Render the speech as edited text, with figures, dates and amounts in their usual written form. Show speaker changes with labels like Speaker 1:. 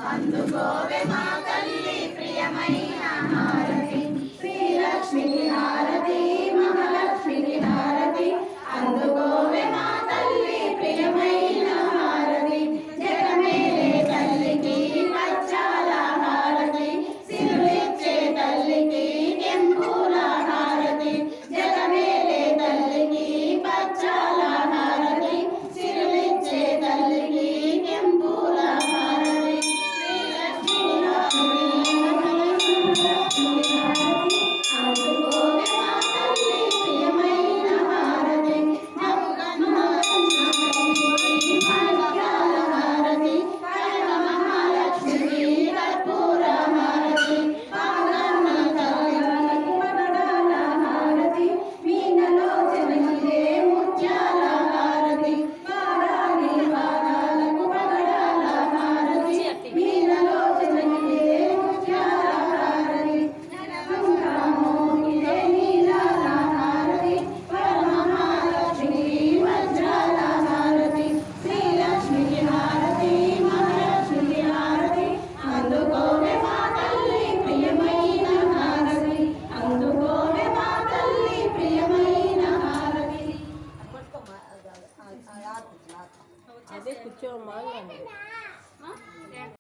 Speaker 1: అందుకోవే మా తల్లి ప్రియమైన హారతి శ్రీలక్ష్మికి హారతి మహాలక్ష్మికి హారతి అందుకోవే మా తల్లి ప్రియమైన హారతి జగమేలే తల్లికి పచ్చాల హారతి సిరులిచ్చే తల్లికి కెంపుల హారతి జగమేలే తల్లికి పచ్చాల హారతి సిరులిచ్చే తల్లికి కెంపుల హారతి శ్రీలక్ష్మి అందుకోవే మా తల్లి ప్రియమైన హారతి హారతి మహాలక్ష్మి కర్పూర హారతి హారతి మీనలో చెవిలే ముత్యాల హారతి పారాని పాదాలకు పగడాల హారతి మీనలో చెవిలే ముత్యాల హారతి నరకంకామోగిలే నీలాల హారతి పరమహాలక్ష్మి వజ్రాల హారతి శ్రీలక్ష్మికి హారతి మహాలక్ష్మికి హారతి అందుకోవే మా తల్లి ప్రియమైన హారతి అందుకోవే మా తల్లి ప్రియమైన హారతి
Speaker 2: అదే కూర్చోమ్మా.